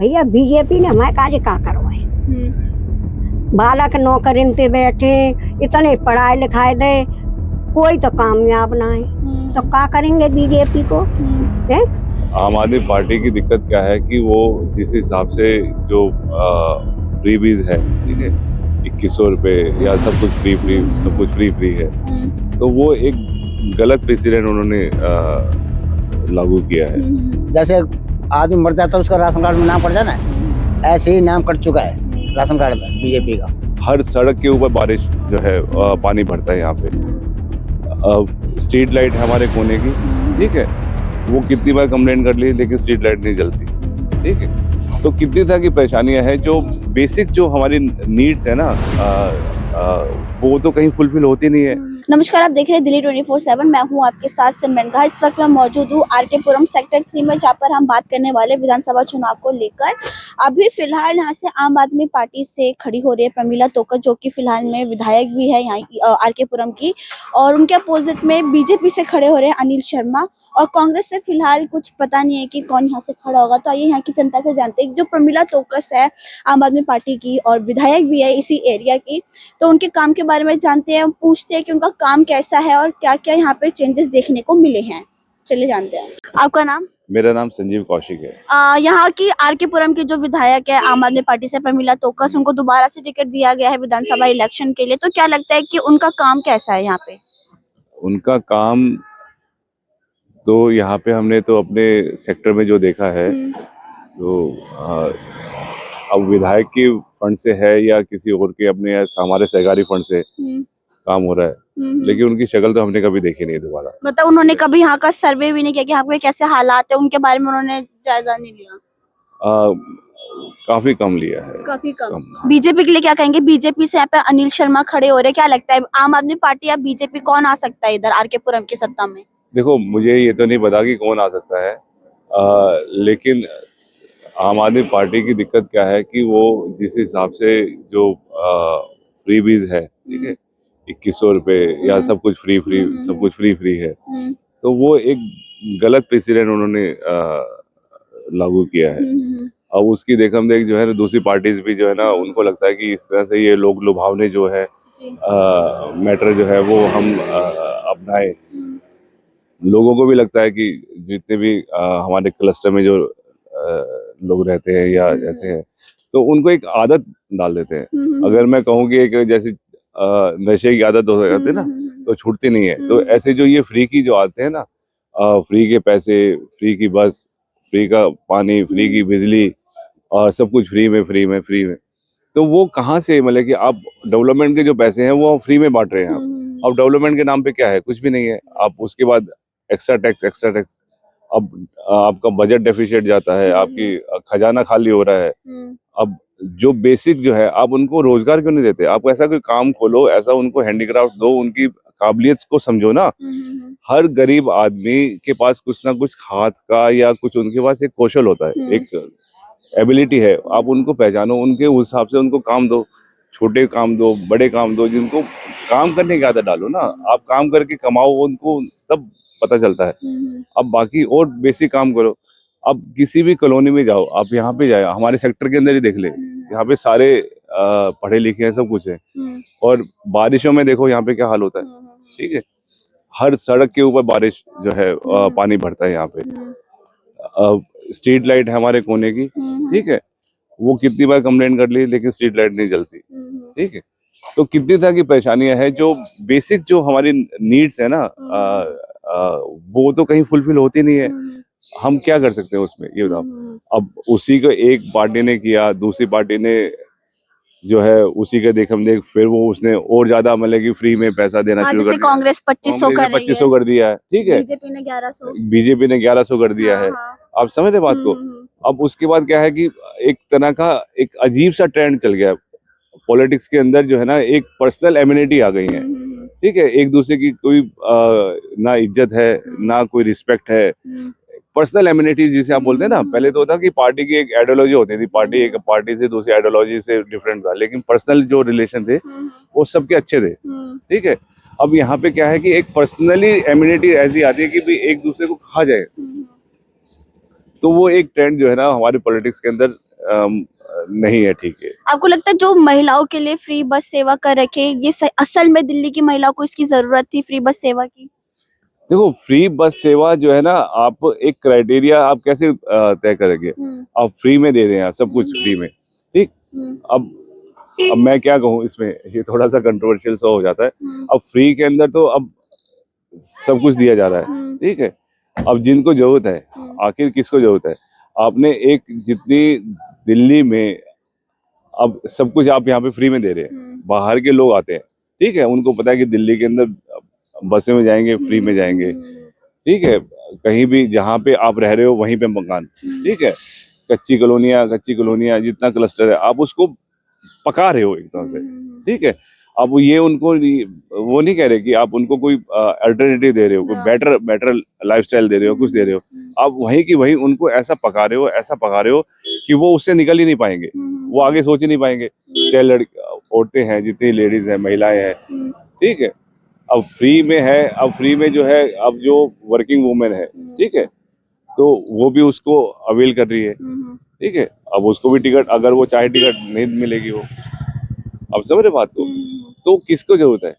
भैया बीजेपी ने हमारे कार्य का करवाए। बालक नौकरी पे बैठे, इतने पढ़ाए लिखाए दे, कोई तो कामयाब ना है, तो क्या करेंगे बीजेपी को? है आम आदमी पार्टी की दिक्कत क्या है कि वो जिस हिसाब से जो फ्रीबीज है, ठीक है, 2100 रुपये या सब कुछ फ्री है, तो वो एक गलत प्रेसिडेंट उन्होंने लागू किया है। जैसे आदमी मर जाता है उसका राशन कार्ड में नाम पड़ जाए ना, ऐसे ही नाम कट चुका है राशन कार्ड में बीजेपी का। हर सड़क के ऊपर बारिश जो है पानी भरता है यहाँ पे। स्ट्रीट लाइट है हमारे कोने की, ठीक है, वो कितनी बार कंप्लेंट कर ली लेकिन स्ट्रीट लाइट नहीं जलती, ठीक है। तो कितनी तरह की परेशानियां हैं, जो बेसिक जो हमारी नीड्स है ना, वो तो कहीं फुलफिल होती नहीं है। नमस्कार, आप देख रहे हैं दिल्ली 24/7। मैं हूं आपके साथ सिमरन घा। इस वक्त मैं मौजूद हूं आर के पुरम सेक्टर 3 में, जहां पर हम बात करने वाले विधानसभा चुनाव को लेकर। अभी फिलहाल यहां से आम आदमी पार्टी से खड़ी हो रही है प्रमिला तोकर, जो कि फिलहाल में विधायक भी है यहाँ आर के पुरम की, और उनके अपोजिट में बीजेपी से खड़े हो रहे हैं अनिल शर्मा, और कांग्रेस से फिलहाल कुछ पता नहीं है कि कौन यहाँ से खड़ा होगा। तो आइए यहाँ की जनता से जानते हैं। जो प्रमिला तोकस है आम आदमी पार्टी की और विधायक भी है इसी एरिया की, तो उनके काम के बारे में जानते हैं, पूछते हैं कि उनका काम कैसा है और क्या क्या यहाँ पे चेंजेस देखने को मिले हैं। चलिए जानते हैं। आपका नाम? मेरा नाम संजीव कौशिक है। यहाँ की आर के पुरम की जो विधायक है आम आदमी पार्टी से प्रमिला तोकस, उनको दोबारा से टिकट दिया गया है विधानसभा इलेक्शन के लिए, तो क्या लगता है कि उनका काम कैसा है यहाँ पे? उनका काम तो यहाँ पे हमने तो अपने सेक्टर में जो देखा है, तो अब विधायक के फंड से है या किसी और के अपने हमारे सहकारी फंड से काम हो रहा है, लेकिन उनकी शक्ल तो हमने कभी देखी नहीं दोबारा। मतलब उन्होंने कभी यहाँ का सर्वे भी नहीं किया कि यहाँ पे कैसे हालात है, उनके बारे में उन्होंने जायजा नहीं लिया? काफी कम लिया है। काफी कम। बीजेपी के लिए क्या कहेंगे? बीजेपी से यहाँ पे अनिल शर्मा खड़े हो रहे हैं, क्या लगता है आम आदमी पार्टी या बीजेपी कौन आ सकता है इधर आर के पुरम की सत्ता में? देखो, मुझे ये तो नहीं पता कि कौन आ सकता है, लेकिन आम आदमी पार्टी की दिक्कत क्या है कि वो जिस हिसाब से जो फ्रीबीज है, ठीक है, 2100 रुपये या सब कुछ फ्री है, तो वो एक गलत प्रेसिडेंट उन्होंने लागू किया है। अब उसकी देखम देख जो है ना, दूसरी पार्टीज भी जो है ना, उनको लगता है कि इस तरह से ये लोग लुभावने जो है मैटर जो है वो हम अपनाए। लोगों को भी लगता है कि जितने भी हमारे क्लस्टर में जो लोग रहते हैं या जैसे हैं, तो उनको एक आदत डाल देते हैं। अगर मैं कहूँ कि एक जैसे नशे की आदत हो जाती है ना, तो छूटती नहीं है। तो ऐसे जो ये फ्री की जो आदतें हैं ना, फ्री के पैसे, फ्री की बस, फ्री का पानी, फ्री की बिजली, और सब कुछ फ्री में, तो वो कहाँ से, मतलब कि आप डेवलपमेंट के जो पैसे हैं वो फ्री में बांट रहे हैं आप। अब डेवलपमेंट के नाम पे क्या है? कुछ भी नहीं है। आप उसके बाद एक्स्ट्रा टैक्स, अब आपका बजट डेफिशिएट जाता है, आपकी खजाना खाली हो रहा है। अब जो बेसिक जो है, आप उनको रोजगार क्यों नहीं देते? आप ऐसा कोई काम खोलो, ऐसा उनको हैंडीक्राफ्ट दो, उनकी काबिलियत को समझो ना। हर गरीब आदमी के पास कुछ ना कुछ हाथ का या कुछ उनके पास एक कौशल होता है, एक एबिलिटी है। आप उनको पहचानो, उनके हिसाब से उनको काम दो, छोटे काम दो, बड़े काम दो, जिनको काम करने की आदत डालो ना। आप काम करके कमाओ, उनको तब पता चलता है। अब बाकी और बेसिक काम करो। अब किसी भी कॉलोनी में जाओ, आप यहाँ पे जाए, हमारे सेक्टर के अंदर ही देख ले, यहाँ पे सारे पढ़े लिखे हैं, सब कुछ है, और बारिशों में देखो यहाँ पे क्या हाल होता है, ठीक है। हर सड़क के ऊपर बारिश जो है पानी भरता है यहाँ पे। स्ट्रीट लाइट है हमारे कोने की, ठीक है, वो कितनी बार कंप्लेंट कर ली लेकिन स्ट्रीट लाइट नहीं जलती, ठीक है। तो कितनी तरह की परेशानियां हैं, जो बेसिक जो हमारी नीड्स है ना, वो तो कहीं फुलफिल होती नहीं है। हम क्या कर सकते हैं उसमें, ये बताओ। अब उसी को एक पार्टी ने किया, दूसरी पार्टी ने जो है उसी के देखम देख फिर वो उसने और ज्यादा, मतलब कि फ्री में पैसा देना शुरू कर दिया। कांग्रेस 2500 कर दिया है, ठीक है। बीजेपी ने 1100 कर दिया है। आप समझ रहे बात को? अब उसके बाद क्या है कि एक तरह का एक अजीब सा ट्रेंड चल गया पॉलिटिक्स के अंदर, जो है ना, एक पर्सनल एमिनिटी आ गई है, ठीक है। एक दूसरे की कोई ना इज्जत है, ना कोई रिस्पेक्ट है। पर्सनल एमिनिटी जिसे आप बोलते हैं ना, पहले तो होता कि पार्टी की एक आइडियोलॉजी होती थी, पार्टी एक पार्टी से दूसरी आइडियोलॉजी से डिफरेंट था, लेकिन पर्सनल जो रिलेशन थे वो सबके अच्छे थे, ठीक है। अब यहाँ पे क्या है कि एक पर्सनली एमिनिटी ऐसी आती है कि भी एक दूसरे को खा जाए। तो वो एक ट्रेंड जो है ना हमारे पॉलिटिक्स के अंदर नहीं है ठीक है। आपको लगता है जो महिलाओं के लिए फ्री बस सेवा कर रखे, ये असल में दिल्ली की महिलाओं को इसकी जरूरत थी फ्री बस सेवा की? देखो फ्री बस सेवा जो है ना, आप एक क्राइटेरिया आप कैसे तय करेंगे? आप फ्री में दे दें, आप सब कुछ फ्री में, ठीक। अब मैं क्या कहूँ इसमें, ये थोड़ा सा कंट्रोवर्शियल सा हो जाता है। अब फ्री के अंदर तो अब सब कुछ दिया जा रहा है, ठीक है। अब जिनको जरूरत है, आखिर किसको जरूरत है? आपने एक जितनी दिल्ली में अब सब कुछ आप यहाँ पे फ्री में दे रहे हैं, बाहर के लोग आते हैं, ठीक है, उनको पता है कि दिल्ली के अंदर बसें में जाएंगे, फ्री में जाएंगे, ठीक है। कहीं भी जहाँ पे आप रह रहे हो वहीं पे मकान, ठीक है। कच्ची कॉलोनियाँ जितना क्लस्टर है, आप उसको पका रहे हो एक तरह से, ठीक है। अब ये उनको वो नहीं कह रहे कि आप उनको कोई अल्टरनेटिव दे रहे हो, कोई बेटर लाइफस्टाइल दे रहे हो, कुछ दे रहे हो। आप वहीं की वहीं उनको ऐसा पका रहे हो कि वो उससे निकल ही नहीं पाएंगे, वो आगे सोच ही नहीं पाएंगे। चाहे औरतें हैं, जितनी लेडीज हैं, महिलाएं हैं, ठीक है। अब फ्री में है, अब फ्री में जो है, अब जो वर्किंग वुमेन है, ठीक है, तो वो भी उसको अवेल कर रही है, ठीक है। अब उसको भी टिकट, अगर वो चाहे टिकट नहीं मिलेगी वो, अब समझ रहे बात को। तो किसको जरूरत है,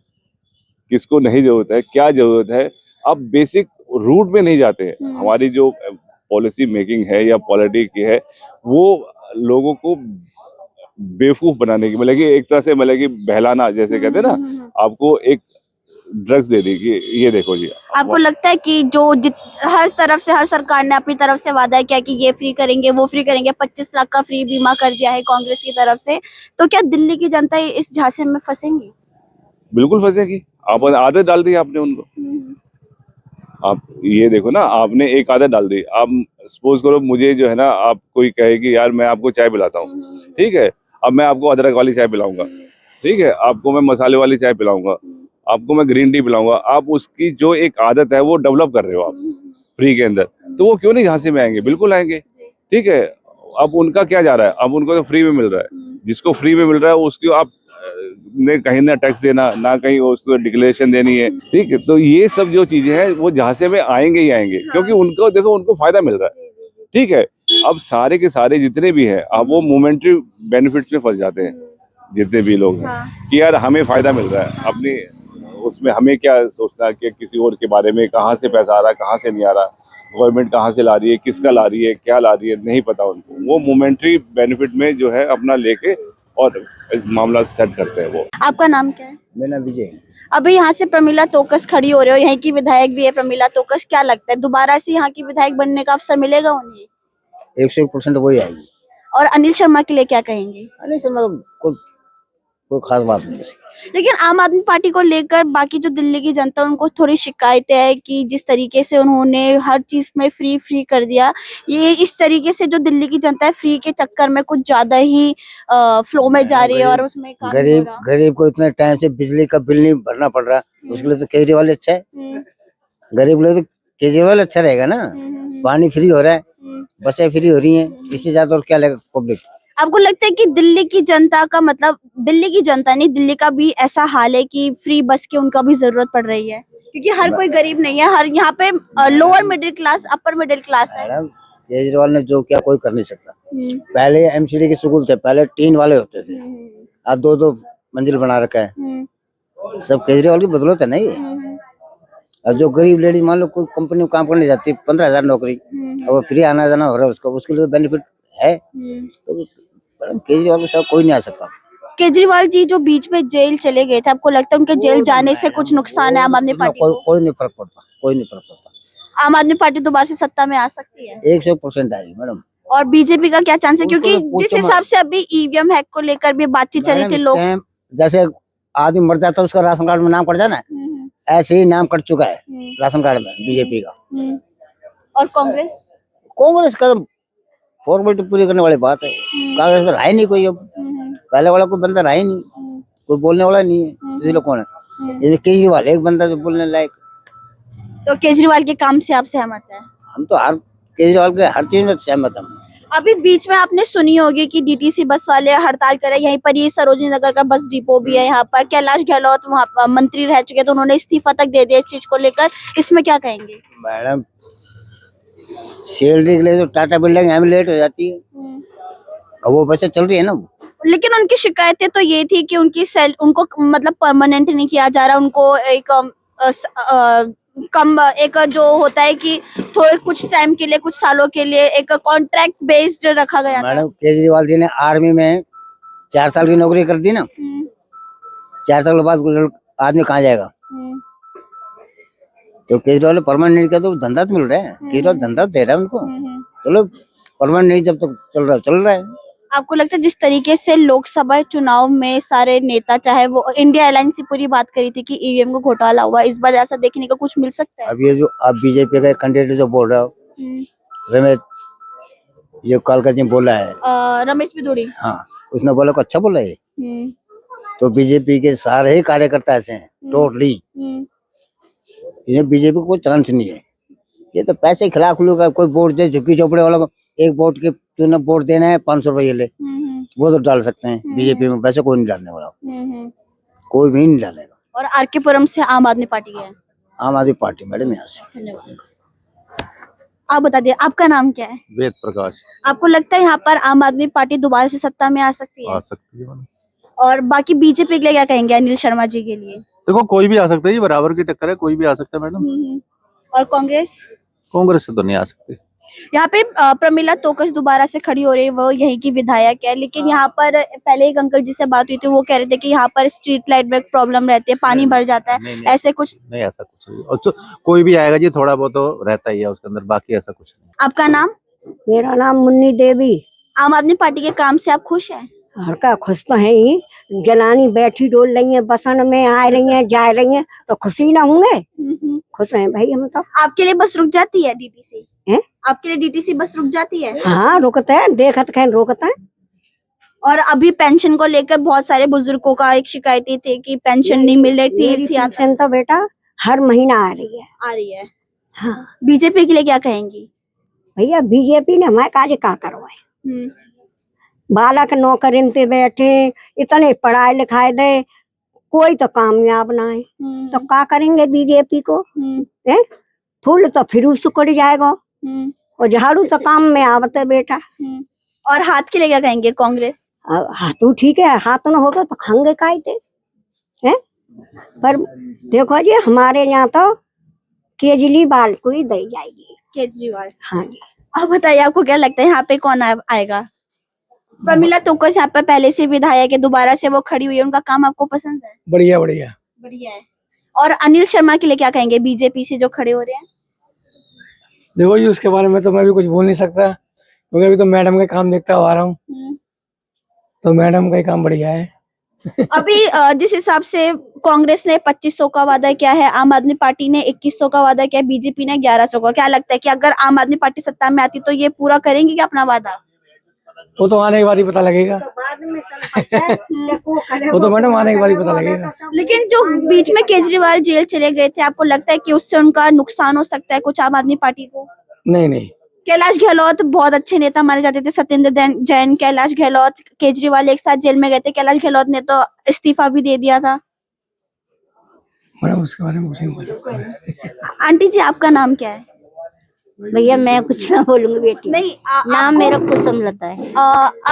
किसको नहीं जरूरत है, क्या जरूरत है? अब बेसिक रूट में नहीं जाते हैं। हमारी जो पॉलिसी मेकिंग है या पॉलिटिक्स की है, वो लोगों को बेवकूफ बनाने की, मतलब कि एक तरह से, मतलब कि बहलाना, जैसे कहते हैं ना, आपको एक ड्रग्स दे दी कि ये देखो जी। आपको लगता है कि जो हर तरफ से, हर सरकार ने अपनी तरफ से वादा किया कि ये फ्री करेंगे, वो फ्री करेंगे, 25 लाख का फ्री बीमा कर दिया है कांग्रेस की तरफ से, तो क्या दिल्ली की जनता इस झांसे में फंसेंगी? बिल्कुल फंसेगी। आप आदत डाल दी आपने उनको। आप ये देखो ना, आपने एक आदत डाल दी। आप सपोज करो, मुझे जो है ना, आप कोई कहे कि यार मैं आपको चाय पिलाता हूँ, ठीक है। अब मैं आपको अदरक वाली चाय पिलाऊंगा, ठीक है, आपको मैं मसाले वाली चाय पिलाऊंगा, आपको मैं ग्रीन टी पिलाऊंगा। आप उसकी जो एक आदत है वो डेवलप कर रहे हो आप फ्री के अंदर, तो वो क्यों नहीं झांसे में आएंगे? बिल्कुल आएंगे, ठीक है। अब उनका क्या जा रहा है? अब उनको तो फ्री में मिल रहा है। जिसको फ्री में मिल रहा है उसको आप ने कहीं ना टैक्स देना, ना कहीं उसको डिक्लेरेशन देनी है, ठीक है। तो ये सब जो चीजें हैं वो झांसे में आएंगे ही आएंगे, क्योंकि उनको देखो, उनको फायदा मिल रहा है, ठीक है। अब सारे के सारे जितने भी हैं, अब वो मोमेंटरी बेनिफिट्स में फंस जाते हैं, जितने भी लोग हैं, कि यार हमें फायदा मिल रहा है अपनी उसमें, हमें क्या सोचना कि किसी और के बारे में, कहाँ से पैसा आ रहा है, कहाँ से नहीं आ रहा, गवर्नमेंट कहाँ से ला रही है, किसका ला रही है, क्या ला रही है, नहीं पता उनको। वो मोमेंटरी बेनिफिट में जो है अपना लेके और मामला सेट करते हैं वो। आपका नाम क्या है? मेरा नाम विजय है। अभी यहाँ से प्रमिला तोकस खड़ी हो रहे हो, यहाँ की विधायक भी है प्रमिला तोकस, क्या लगता है दोबारा से यहाँ की विधायक बनने का अवसर मिलेगा उन्हें? 101% वही आएगी। और अनिल शर्मा के लिए क्या कहेंगे? अरे सर, मतलब कोई खास बात नहीं है। लेकिन आम आदमी पार्टी को लेकर बाकी जो दिल्ली की जनता, उनको थोड़ी शिकायतें है कि जिस तरीके से उन्होंने हर चीज में फ्री कर दिया, ये इस तरीके से जो दिल्ली की जनता है फ्री के चक्कर में कुछ ज्यादा ही फ्लो में जा रही है और उसमें काम नहीं हो रहा। गरीब को इतने टाइम से बिजली का बिल नहीं भरना पड़ रहा, उसके लिए तो केजरीवाल अच्छा है। गरीब के लिए तो केजरीवाल अच्छा रहेगा ना। पानी फ्री हो रहा है, बसें फ्री हो रही हैं, इससे ज्यादा और क्या लगेगा पब्लिक? आपको लगता है कि दिल्ली की जनता का, मतलब दिल्ली की जनता नहीं, दिल्ली का भी ऐसा हाल है कि फ्री बस की उनका भी जरूरत पड़ रही है? क्योंकि हर कोई गरीब नहीं है, हर यहाँ पे lower middle class, upper middle class है। मैडम, केजरीवाल ने जो किया कोई कर नहीं सकता। पहले एमसीडी के स्कूल थे, पहले टीन वाले होते थे, अब 2-2 मंजिल बना रखा है। सब केजरीवाल की बदौलत है ना ये। और जो गरीब लेडी, मान लो कोई कंपनी में काम करने जाती है, 15,000 नौकरी, और वो फ्री आना जाना हो रहा है उसको, उसके लिए बेनिफिट है। तो मैडम केजरीवाल के साथ कोई नहीं आ सकता। केजरीवाल जी जो बीच में जेल चले गए थे, आपको लगता है उनके जेल जाने से कुछ नुकसान है आम आदमी पार्टी को? कोई नहीं फर्क पड़ता, कोई नहीं फर्क पड़ता। आम आदमी पार्टी दोबारा से सत्ता में आ सकती है? 100% आएगी मैडम। और बीजेपी का क्या चांस है? क्योंकि जिस हिसाब से अभी ईवीएम हैक को लेकर भी बातचीत चली थी, लोग जैसे आदमी मर जाता है उसका राशन कार्ड में नाम कट जाना है, ऐसे ही नाम कट चुका है राशन कार्ड में बीजेपी का। और कांग्रेस का फॉर्मेलिटी पूरी करने वाली बात है। कांग्रेस का रहा ही नहीं कोई, अब पहले वाला कोई बंदा रहा ही नहीं, कोई बोलने वाला नहीं है। इसलिए कौन है? ये केजरीवाल एक बंदा जो बोलने लायक। तो केजरीवाल के काम से आप सहमत है? हम तो केजरीवाल के हर चीज में सहमत हम। अभी बीच में आपने सुनी होगी कि डीटीसी बस वाले हड़ताल करे, यहीं पर ये सरोजनी नगर का बस डिपो भी है, यहाँ पर कैलाश गहलोत वहाँ पर मंत्री रह चुके, तो उन्होंने इस्तीफा तक दे दिया इस चीज को लेकर, इसमें क्या कहेंगे? मैडम, सैलरी के लिए तो टाटा बिल्डिंग हमें लेट हो जाती है, अब वो पैसे चल रही है ना। लेकिन उनकी शिकायतें तो ये थी कि उनको मतलब परमानेंट नहीं किया जा रहा, उनको एक कम एक जो होता है कि थोड़े कुछ टाइम के लिए, कुछ सालों के लिए एक कॉन्ट्रैक्ट बेस्ड रखा गया था। मैडम केजरीवाल जी ने आर्मी में 4 साल की नौकरी कर दी ना, 4 साल के बाद आदमी कहाँ जाएगा? तो केजरीवाल ने परमानेंट किया तो धंधा तो मिल रहा है, केजरीवाल धंधा दे रहा है उनको। चलो परमानेंट नहीं, जब तक चल रहा है। आपको लगता है जिस तरीके से लोकसभा चुनाव में सारे नेता, चाहे वो इंडिया अलायंस की पूरी बात करी थी कि ईवीएम को घोटाला हुआ, इस बार ऐसा देखने को कुछ मिल सकता है? अब ये जो आप बीजेपी का कैंडिडेट जो बोल रहे हो, रमेश, ये कालका जी बोला है, रमेश बिधूड़ी, हाँ, उसने बोला को अच्छा बोला है। तो बीजेपी के सारे ही कार्यकर्ता ऐसे हैं टोटली, इन्हें बीजेपी को कोई चांस नहीं है। ये तो पैसे खिलाफ लोग, कोई वोट दे, झुग्गी झोपड़े वाला को एक वोट के तूने वोट देना है 500 रुपये ले, वो तो डाल सकते हैं। बीजेपी में पैसे कोई नहीं डालने वाला, कोई भी नहीं डालेगा। और आरके पुरम से आम आदमी पार्टी है। आम आदमी पार्टी मैडम यहाँ से। धन्यवाद। आप बता दिए, आपका नाम क्या है? वेद प्रकाश। आपको लगता है यहाँ पर आम आदमी पार्टी दोबारा से सत्ता में आ सकती है? आ सकती है मैडम। और बाकी बीजेपी के लिए क्या कहेंगे, अनिल शर्मा जी के लिए? देखो कोई भी आ सकता है, ये बराबर की टक्कर है, कोई भी आ सकता है मैडम। और कांग्रेस? कांग्रेस से तो नहीं आ सकती। यहाँ पे प्रमिला तोकस दोबारा से खड़ी हो रही है, वो यहीं की विधायक है, लेकिन यहाँ पर पहले एक अंकल जी से बात हुई थी, वो कह रहे थे कि यहाँ पर स्ट्रीट लाइट में प्रॉब्लम रहती है, पानी भर जाता है, नहीं, ऐसे कुछ नहीं, ऐसा कुछ नहीं। और तो कोई भी आएगा जी, थोड़ा बहुत तो रहता ही है उसके अंदर, बाकी ऐसा कुछ नहीं। आपका नाम? मेरा नाम मुन्नी देवी। आम आदमी पार्टी के काम से आप खुश हैं? हर का खुश तो है ही, जलानी बैठी डोल रही है, बसन में आ रही है, जा रही है, तो खुशी ना होंगे? खुश हैं भाई हम तो। आपके लिए बस रुक जाती है डीटीसी? हैं? आपके लिए डीटीसी बस रुक जाती है? हाँ रुकते हैं, देखत कहीं रोकते हैं। और अभी पेंशन को लेकर बहुत सारे बुजुर्गों का एक शिकायतें थी कि पेंशन नहीं मिल रही थी। मेरी पेंशन तो बेटा हर महीना आ रही है। हाँ। बीजेपी के लिए क्या कहेंगी? भैया बीजेपी ने हमारे कार्य का करवाए, बालक नौकरी पे बैठे, इतने पढ़ाए लिखाए दे, कोई तो कामयाब ना है, तो क्या करेंगे बीजेपी को? हैं? फूल तो फिर सुकड़ जाएगा, और झाड़ू तो काम में आवते बेटा। और हाथ के लिए क्या कहेंगे? कांग्रेस? हाथों ठीक है, हाथ न होगा तो खाएंगे कायते हैं। पर देखो जी, हमारे यहाँ तो केजरीवाल को ही दी जाएगी। केजरीवाल? हाँ जी। अब बताइए, आपको क्या लगता है यहाँ पे कौन आएगा? प्रमिला तोकस यहाँ पर पहले से विधायक है, दोबारा से वो खड़ी हुई है, उनका काम आपको पसंद है? बढ़िया बढ़िया बढ़िया है। और अनिल शर्मा के लिए क्या कहेंगे, बीजेपी से जो खड़े हो रहे हैं? देखो जी, उसके बारे में तो मैं भी कुछ बोल नहीं सकता, क्योंकि अभी तो मैडम का काम देखता हुआ आ रहा हूँ, तो मैडम का ही काम बढ़िया है। अभी जिस हिसाब से कांग्रेस ने 2500 का वादा किया है, आम आदमी पार्टी ने 2100 का वादा किया, बीजेपी ने 1100 का, क्या लगता है कि अगर आम आदमी पार्टी सत्ता में आती तो ये पूरा करेंगी क्या अपना वादा? वो तो आने के बाद ही पता लगेगा। वो तो मैडम आने के बाद ही पता लगेगा। लेकिन जो बीच में केजरीवाल जेल चले गए थे, आपको लगता है कि उससे उनका नुकसान हो सकता है कुछ आम आदमी पार्टी को? नहीं नहीं, कैलाश गहलोत बहुत अच्छे नेता माने जाते थे, सत्येंद्र जैन, कैलाश गहलोत, केजरीवाल एक साथ जेल में गए थे, कैलाश गहलोत ने तो इस्तीफा भी दे दिया था। मैडम उसके बारे में कुछ नहीं बोल सकता। आंटी जी, आपका नाम क्या है? भैया मैं कुछ ना बोलूंगी बेटी। नहीं, नाम मेरा कुसुमलता है।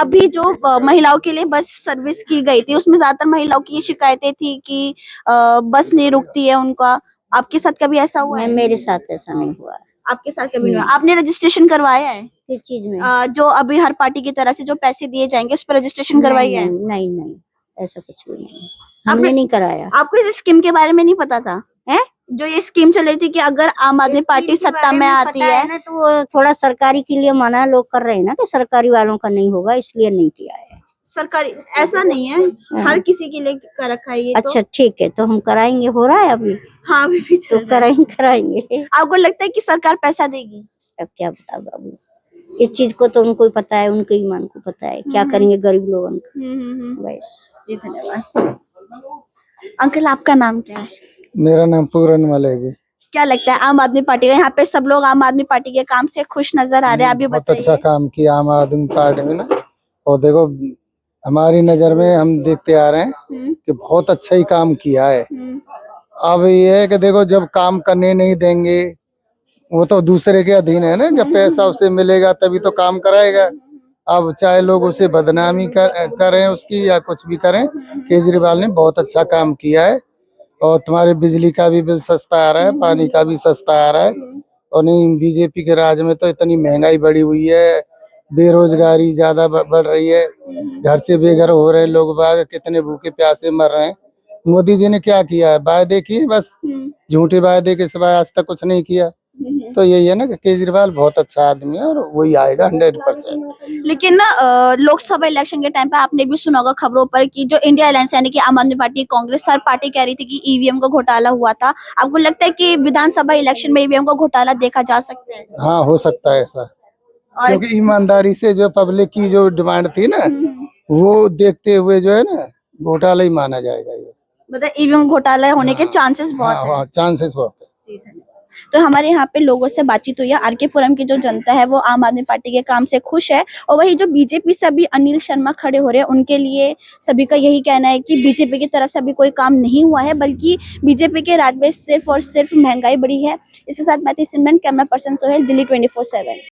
अभी जो महिलाओं के लिए बस सर्विस की गई थी, उसमें ज्यादातर महिलाओं की ये शिकायतें थी कि बस नहीं रुकती है उनका। आपके साथ कभी ऐसा हुआ है? मेरे साथ ऐसा नहीं हुआ। आपके साथ कभी नहीं हुआ? आपने रजिस्ट्रेशन करवाया है? किस चीज में? जो अभी हर पार्टी की तरह से जो पैसे दिए जाएंगे उस पर रजिस्ट्रेशन करवाई है? नहीं नहीं, ऐसा कुछ भी नहीं, हमने नहीं कराया। आपको इस स्कीम के बारे में नहीं पता था? है जो ये स्कीम चल रही थी कि अगर आम आदमी पार्टी सत्ता में आती है ना, तो वो थोड़ा सरकारी के लिए मना लोग कर रहे हैं ना, कि सरकारी वालों का नहीं होगा, इसलिए नहीं किया है। सरकारी ऐसा नहीं है, हर किसी के लिए कर रखा है ये। अच्छा ठीक है, तो हम कराएंगे, हो रहा है अभी। हाँ अभी भी तो कराएंगे। आपको लगता है कि सरकार पैसा देगी? अब क्या बता बाबू, इस चीज को तो उनको ही पता है, उनके ईमान को पता है, क्या करेंगे गरीब लोगों का। बस जी, धन्यवाद। अंकल, आपका नाम क्या है? मेरा नाम पूरन वाले जी। क्या लगता है आम आदमी पार्टी का, यहाँ पे सब लोग आम आदमी पार्टी के काम से खुश नजर आ रहे हैं? अभी बहुत अच्छा काम किया आम आदमी पार्टी में ना, और देखो हमारी नजर में हम देखते आ रहे हैं कि बहुत अच्छा ही काम किया है। अब ये है कि देखो, जब काम करने नहीं देंगे, वो तो दूसरे के अधीन है ना, जब पैसा उसे मिलेगा तभी तो काम कराएगा, अब चाहे लोग उसे बदनामी करें उसकी या कुछ भी करें, केजरीवाल ने बहुत अच्छा काम किया है। और तुम्हारे बिजली का भी बिल सस्ता आ रहा है, पानी का भी सस्ता आ रहा है। और नहीं, बीजेपी के राज में तो इतनी महंगाई बढ़ी हुई है, बेरोजगारी ज्यादा बढ़ रही है, घर से बेघर हो रहे हैं लोग बाग, कितने भूखे प्यासे मर रहे हैं। मोदी जी ने क्या किया है? वायदे किए बस, झूठे वायदे के सिवाय आज तक कुछ नहीं किया। तो यही है ना कि केजरीवाल बहुत अच्छा आदमी है और वही आएगा 100%। लेकिन ना लोकसभा इलेक्शन के टाइम पे आपने भी सुना होगा खबरों पर कि जो इंडिया अलायंस यानी कि आम आदमी पार्टी, कांग्रेस, हर पार्टी कह रही थी कि ईवीएम का घोटाला हुआ था। आपको लगता है कि विधानसभा इलेक्शन में ईवीएम का घोटाला देखा जा सकता है? हाँ, हो सकता है ऐसा, और क्योंकि ईमानदारी से जो पब्लिक की जो डिमांड थी ना, वो देखते हुए जो है ना, घोटाला ही माना जाएगा ये। मतलब ईवीएम घोटाला होने के चांसेस बहुत हाँ, है। हाँ, चांसेस बहुत है। तो हमारे यहाँ पे लोगों से बातचीत हुई है। आरके पुरम की जो जनता है वो आम आदमी पार्टी के काम से खुश है, और वही जो बीजेपी से अभी अनिल शर्मा खड़े हो रहे हैं उनके लिए सभी का यही कहना है कि बीजेपी की तरफ से अभी कोई काम नहीं हुआ है, बल्कि बीजेपी के राज में सिर्फ और सिर्फ महंगाई बढ़ी है। इसके साथ मैं थी सिमरन, कैमरा पर्सन सोहेल, दिल्ली 24/7।